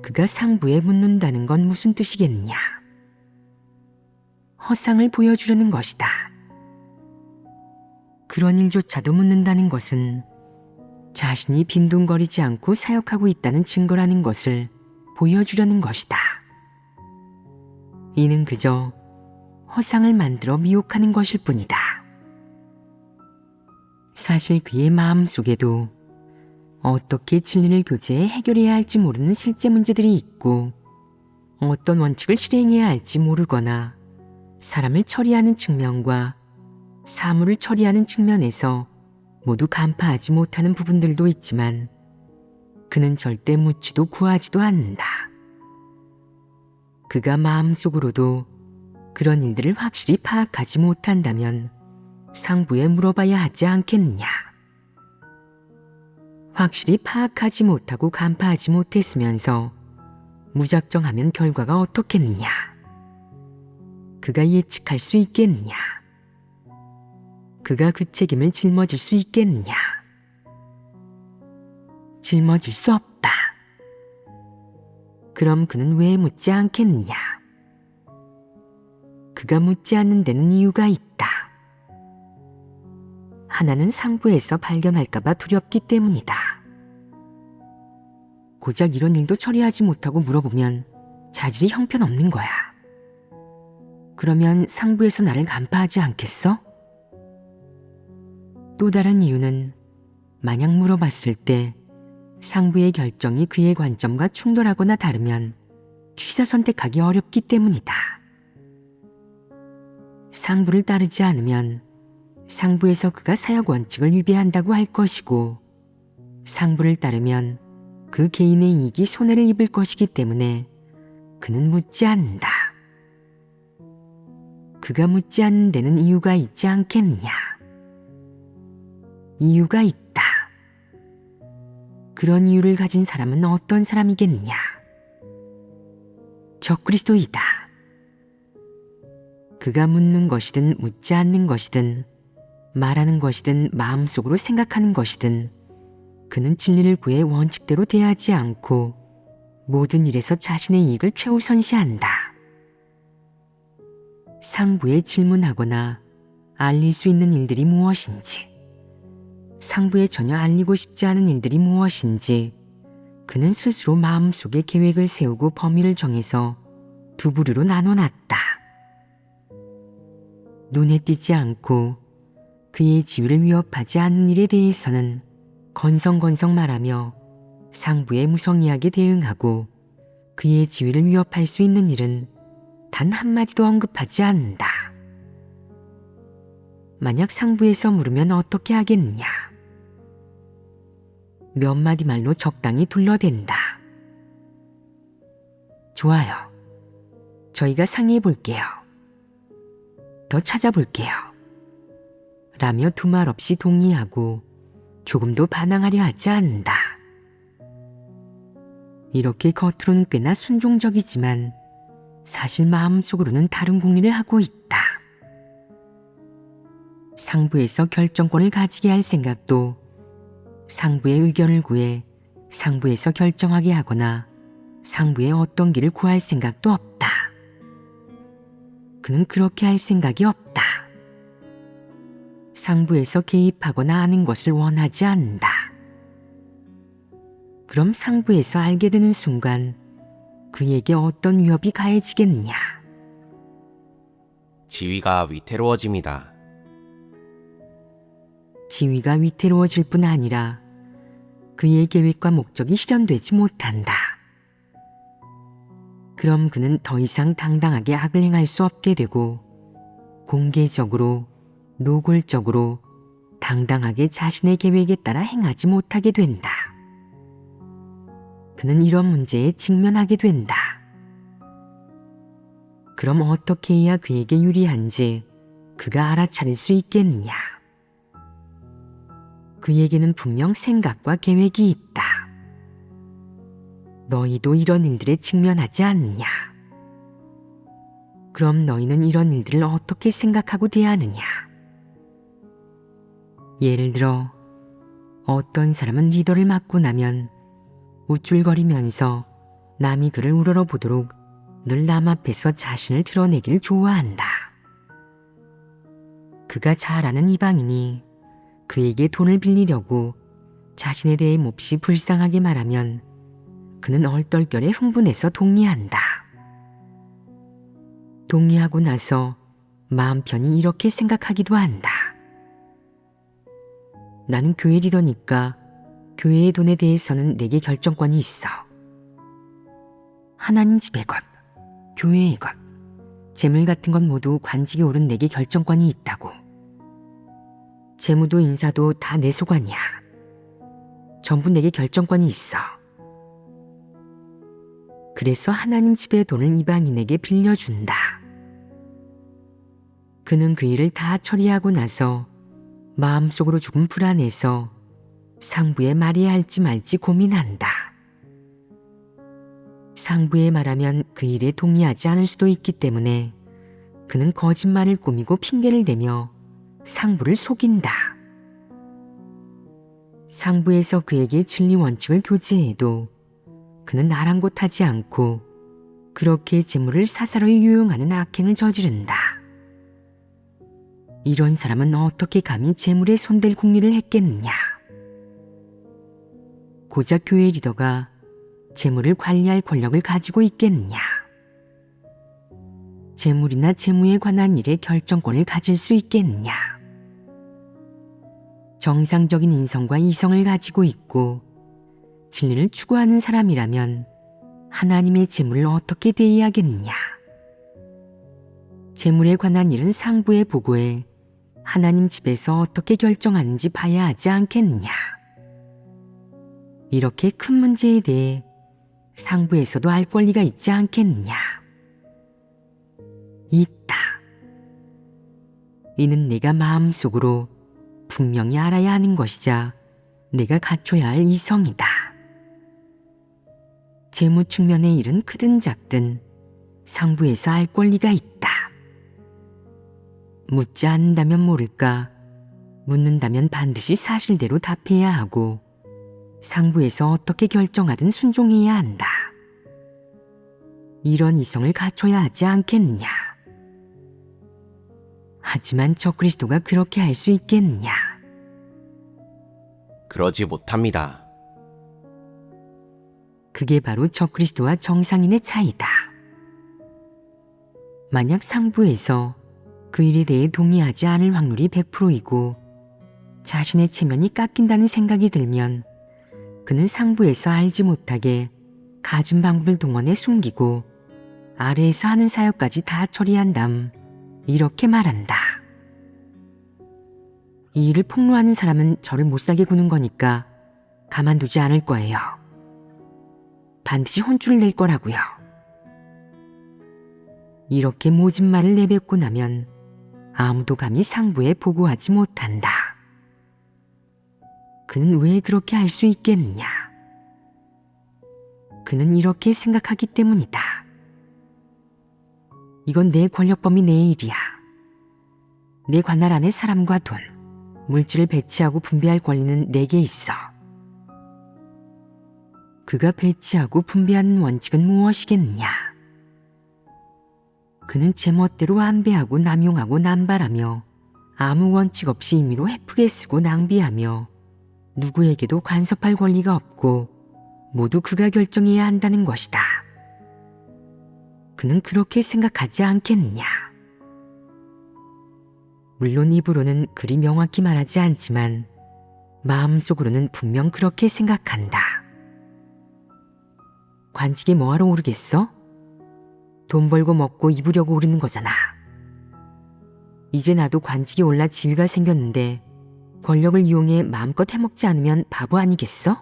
그가 상부에 묻는다는 건 무슨 뜻이겠느냐. 허상을 보여주려는 것이다. 그런 일조차도 묻는다는 것은 자신이 빈둥거리지 않고 사역하고 있다는 증거라는 것을 보여주려는 것이다. 이는 그저 허상을 만들어 미혹하는 것일 뿐이다. 사실 그의 마음속에도 어떻게 진리를 교제해 해결해야 할지 모르는 실제 문제들이 있고 어떤 원칙을 실행해야 할지 모르거나 사람을 처리하는 측면과 사물을 처리하는 측면에서 모두 간파하지 못하는 부분들도 있지만 그는 절대 묻지도 구하지도 않는다. 그가 마음속으로도 그런 일들을 확실히 파악하지 못한다면 상부에 물어봐야 하지 않겠느냐. 확실히 파악하지 못하고 간파하지 못했으면서 무작정 하면 결과가 어떻겠느냐. 그가 예측할 수 있겠느냐. 그가 그 책임을 짊어질 수 있겠느냐. 짊어질 수 없다. 그럼 그는 왜 묻지 않겠느냐. 그가 묻지 않는 데는 이유가 있다. 하나는 상부에서 발견할까봐 두렵기 때문이다. 고작 이런 일도 처리하지 못하고 물어보면 자질이 형편없는 거야. 그러면 상부에서 나를 간파하지 않겠어? 또 다른 이유는 만약 물어봤을 때 상부의 결정이 그의 관점과 충돌하거나 다르면 취사 선택하기 어렵기 때문이다. 상부를 따르지 않으면 상부에서 그가 사역 원칙을 위배한다고 할 것이고, 상부를 따르면 그 개인의 이익이 손해를 입을 것이기 때문에 그는 묻지 않는다. 그가 묻지 않는 데는 이유가 있지 않겠느냐. 이유가 있다. 그런 이유를 가진 사람은 어떤 사람이겠느냐. 적그리스도이다. 그가 묻는 것이든 묻지 않는 것이든 말하는 것이든 마음속으로 생각하는 것이든 그는 진리를 구해 원칙대로 대하지 않고 모든 일에서 자신의 이익을 최우선시한다. 상부에 질문하거나 알릴 수 있는 일들이 무엇인지, 상부에 전혀 알리고 싶지 않은 일들이 무엇인지 그는 스스로 마음속에 계획을 세우고 범위를 정해서 두 부류로 나눠놨다. 눈에 띄지 않고 그의 지위를 위협하지 않는 일에 대해서는 건성건성 말하며 상부에 무성의하게 대응하고, 그의 지위를 위협할 수 있는 일은 단 한마디도 언급하지 않는다. 만약 상부에서 물으면 어떻게 하겠느냐. 몇 마디 말로 적당히 둘러댄다. 좋아요. 저희가 상의해 볼게요. 더 찾아볼게요. 라며 두말 없이 동의하고 조금도 반항하려 하지 않는다. 이렇게 겉으로는 꽤나 순종적이지만 사실 마음속으로는 다른 궁리를 하고 있다. 상부에서 결정권을 가지게 할 생각도, 상부의 의견을 구해 상부에서 결정하게 하거나 상부의 어떤 길을 구할 생각도 없다. 그는 그렇게 할 생각이 없다. 상부에서 개입하거나 아는 것을 원하지 않는다. 그럼 상부에서 알게 되는 순간 그에게 어떤 위협이 가해지겠느냐. 지위가 위태로워집니다. 지위가 위태로워질 뿐 아니라 그의 계획과 목적이 실현되지 못한다. 그럼 그는 더 이상 당당하게 악을 행할 수 없게 되고 공개적으로 노골적으로 당당하게 자신의 계획에 따라 행하지 못하게 된다. 그는 이런 문제에 직면하게 된다. 그럼 어떻게 해야 그에게 유리한지 그가 알아차릴 수 있겠느냐. 그에게는 분명 생각과 계획이 있다. 너희도 이런 일들에 직면하지 않느냐. 그럼 너희는 이런 일들을 어떻게 생각하고 대하느냐. 예를 들어 어떤 사람은 리더를 맡고 나면 우쭐거리면서 남이 그를 우러러보도록 늘 남 앞에서 자신을 드러내길 좋아한다. 그가 잘 아는 이방인이 그에게 돈을 빌리려고 자신에 대해 몹시 불쌍하게 말하면 그는 얼떨결에 흥분해서 동의한다. 동의하고 나서 마음 편히 이렇게 생각하기도 한다. 나는 교회 리더니까 교회의 돈에 대해서는 내게 결정권이 있어. 하나님 집의 것, 교회의 것, 재물 같은 건 모두 관직에 오른 내게 결정권이 있다고. 재무도 인사도 다 내 소관이야. 전부 내게 결정권이 있어. 그래서 하나님 집의 돈을 이방인에게 빌려준다. 그는 그 일을 다 처리하고 나서 마음속으로 조금 불안해서 상부에 말해야 할지 말지 고민한다. 상부에 말하면 그 일에 동의하지 않을 수도 있기 때문에 그는 거짓말을 꾸미고 핑계를 대며 상부를 속인다. 상부에서 그에게 진리 원칙을 교제해도 그는 아랑곳하지 않고 그렇게 재물을 사사로이 유용하는 악행을 저지른다. 이런 사람은 어떻게 감히 재물에 손댈 궁리를 했겠느냐. 고작 교회 리더가 재물을 관리할 권력을 가지고 있겠느냐. 재물이나 재무에 관한 일에 결정권을 가질 수 있겠느냐. 정상적인 인성과 이성을 가지고 있고 진리를 추구하는 사람이라면 하나님의 재물을 어떻게 대해야겠느냐. 재물에 관한 일은 상부에 보고해 하나님 집에서 어떻게 결정하는지 봐야 하지 않겠느냐. 이렇게 큰 문제에 대해 상부에서도 알 권리가 있지 않겠느냐. 있다. 이는 내가 마음속으로 분명히 알아야 하는 것이자 내가 갖춰야 할 이성이다. 재무 측면의 일은 크든 작든 상부에서 알 권리가 있다. 묻지 않는다면 모를까, 묻는다면 반드시 사실대로 답해야 하고 상부에서 어떻게 결정하든 순종해야 한다. 이런 이성을 갖춰야 하지 않겠느냐. 하지만 적그리스도가 그렇게 할 수 있겠느냐. 그러지 못합니다. 그게 바로 적그리스도와 정상인의 차이다. 만약 상부에서 그 일에 대해 동의하지 않을 확률이 100%이고 자신의 체면이 깎인다는 생각이 들면 그는 상부에서 알지 못하게 가진 방법을 동원해 숨기고 아래에서 하는 사역까지 다 처리한 다음 이렇게 말한다. 이 일을 폭로하는 사람은 저를 못살게 구는 거니까 가만두지 않을 거예요. 반드시 혼쭐을 낼 거라고요. 이렇게 모진 말을 내뱉고 나면 아무도 감히 상부에 보고하지 못한다. 그는 왜 그렇게 할 수 있겠느냐? 그는 이렇게 생각하기 때문이다. 이건 내 권력 범위 내의 일이야. 내 관할 안에 사람과 돈, 물질을 배치하고 분배할 권리는 내게 있어. 그가 배치하고 분배하는 원칙은 무엇이겠느냐? 그는 제멋대로 안배하고 남용하고 남발하며 아무 원칙 없이 임의로 헤프게 쓰고 낭비하며 누구에게도 간섭할 권리가 없고 모두 그가 결정해야 한다는 것이다. 그는 그렇게 생각하지 않겠느냐? 물론 입으로는 그리 명확히 말하지 않지만 마음속으로는 분명 그렇게 생각한다. 관직에 뭐하러 오르겠어? 돈 벌고 먹고 입으려고 오르는 거잖아. 이제 나도 관직에 올라 지위가 생겼는데 권력을 이용해 마음껏 해먹지 않으면 바보 아니겠어?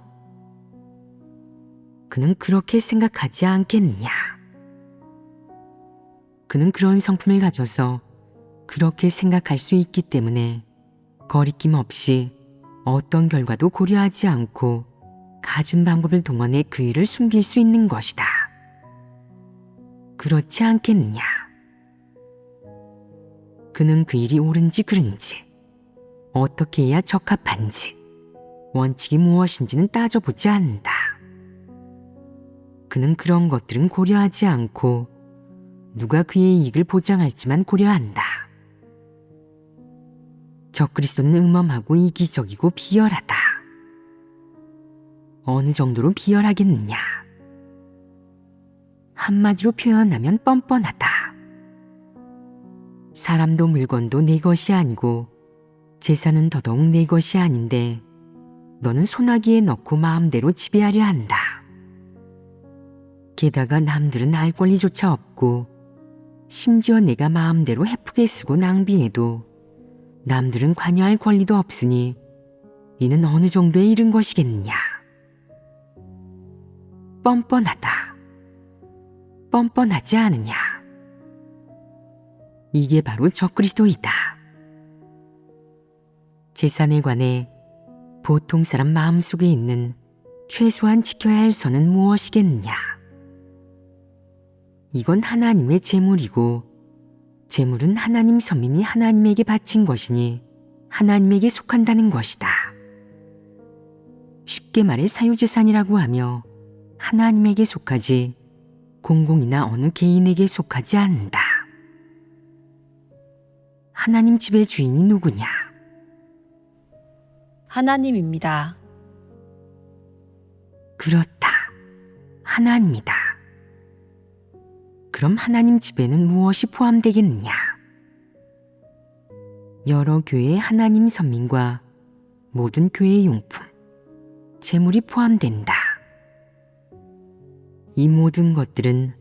그는 그렇게 생각하지 않겠느냐? 그는 그런 성품을 가져서 그렇게 생각할 수 있기 때문에 거리낌 없이 어떤 결과도 고려하지 않고 가진 방법을 동원해 그 일을 숨길 수 있는 것이다. 그렇지 않겠느냐? 그는 그 일이 옳은지 그른지, 어떻게 해야 적합한지, 원칙이 무엇인지는 따져보지 않는다. 그는 그런 것들은 고려하지 않고 누가 그의 이익을 보장할지만 고려한다. 적그리스도는 음험하고 이기적이고 비열하다. 어느 정도로 비열하겠느냐? 한마디로 표현하면 뻔뻔하다. 사람도 물건도 내 것이 아니고 재산은 더더욱 내 것이 아닌데 너는 소나기에 넣고 마음대로 지배하려 한다. 게다가 남들은 알 권리조차 없고 심지어 내가 마음대로 헤프게 쓰고 낭비해도 남들은 관여할 권리도 없으니 이는 어느 정도에 이른 것이겠느냐. 뻔뻔하다. 뻔뻔하지 않으냐. 이게 바로 적그리스도이다. 재산에 관해 보통 사람 마음속에 있는 최소한 지켜야 할 선은 무엇이겠느냐. 이건 하나님의 재물이고 재물은 하나님 선민이 하나님에게 바친 것이니 하나님에게 속한다는 것이다. 쉽게 말해 사유재산이라고 하며 하나님에게 속하지 공공이나 어느 개인에게 속하지 않는다. 하나님 집의 주인이 누구냐? 하나님입니다. 그렇다. 하나님이다. 그럼 하나님 집에는 무엇이 포함되겠느냐? 여러 교회의 하나님 선민과 모든 교회 용품, 재물이 포함된다. 이 모든 것들은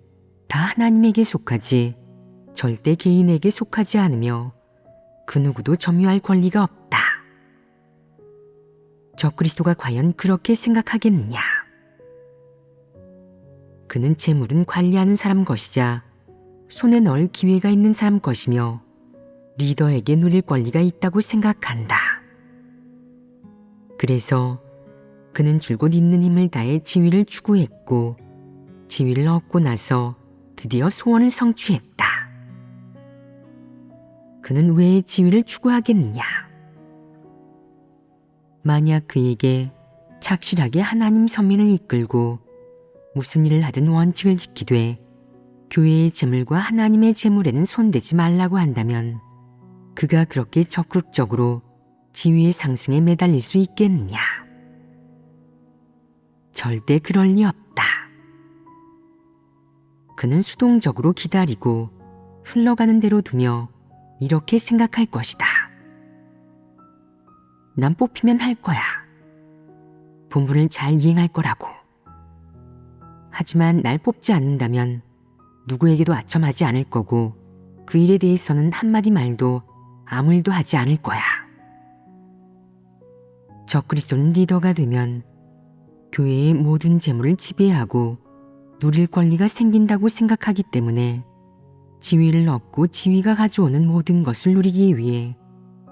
다 하나님에게 속하지 절대 개인에게 속하지 않으며 그 누구도 점유할 권리가 없다. 적그리스도가 과연 그렇게 생각하겠느냐? 그는 재물은 관리하는 사람 것이자 손에 넣을 기회가 있는 사람 것이며 리더에게 누릴 권리가 있다고 생각한다. 그래서 그는 줄곧 있는 힘을 다해 지위를 추구했고 지위를 얻고 나서 드디어 소원을 성취했다. 그는 왜 지위를 추구하겠느냐? 만약 그에게 착실하게 하나님 선민을 이끌고 무슨 일을 하든 원칙을 지키되 교회의 재물과 하나님의 재물에는 손대지 말라고 한다면 그가 그렇게 적극적으로 지위의 상승에 매달릴 수 있겠느냐? 절대 그럴 리 없다. 그는 수동적으로 기다리고 흘러가는 대로 두며 이렇게 생각할 것이다. 난 뽑히면 할 거야. 본분을 잘 이행할 거라고. 하지만 날 뽑지 않는다면 누구에게도 아첨하지 않을 거고 그 일에 대해서는 한마디 말도 아무 일도 하지 않을 거야. 적그리스도는 리더가 되면 교회의 모든 재물을 지배하고 누릴 권리가 생긴다고 생각하기 때문에 지위를 얻고 지위가 가져오는 모든 것을 누리기 위해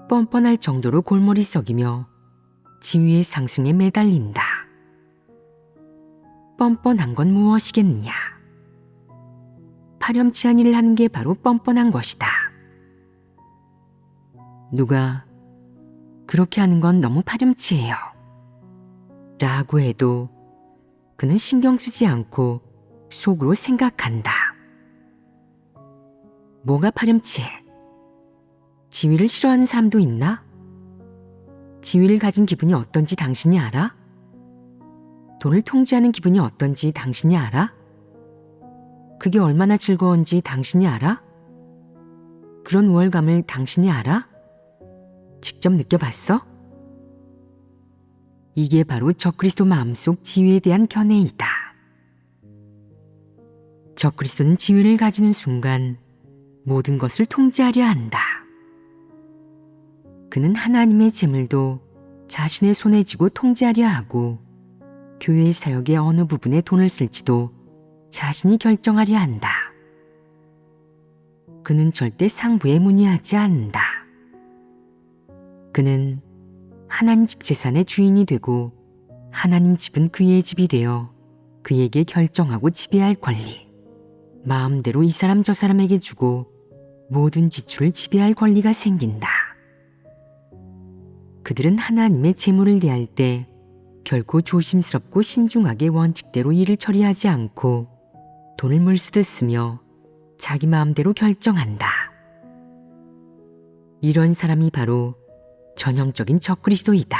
뻔뻔할 정도로 골머리 썩이며 지위의 상승에 매달린다. 뻔뻔한 건 무엇이겠느냐? 파렴치한 일을 하는 게 바로 뻔뻔한 것이다. 누가 그렇게 하는 건 너무 파렴치해요 라고 해도 그는 신경 쓰지 않고 속으로 생각한다. 뭐가 파렴치해? 지위를 싫어하는 사람도 있나? 지위를 가진 기분이 어떤지 당신이 알아? 돈을 통제하는 기분이 어떤지 당신이 알아? 그게 얼마나 즐거운지 당신이 알아? 그런 우월감을 당신이 알아? 직접 느껴봤어? 이게 바로 적그리스도 마음속 지위에 대한 견해이다. 적그리스도는 지위를 가지는 순간 모든 것을 통제하려 한다. 그는 하나님의 재물도 자신의 손에 쥐고 통제하려 하고 교회의 사역의 어느 부분에 돈을 쓸지도 자신이 결정하려 한다. 그는 절대 상부에 문의하지 않는다. 그는 하나님 집 재산의 주인이 되고 하나님 집은 그의 집이 되어 그에게 결정하고 지배할 권리, 마음대로 이 사람 저 사람에게 주고 모든 지출을 지배할 권리가 생긴다. 그들은 하나님의 재물을 대할 때 결코 조심스럽고 신중하게 원칙대로 일을 처리하지 않고 돈을 물쓰듯 쓰며 자기 마음대로 결정한다. 이런 사람이 바로 전형적인 적그리스도이다.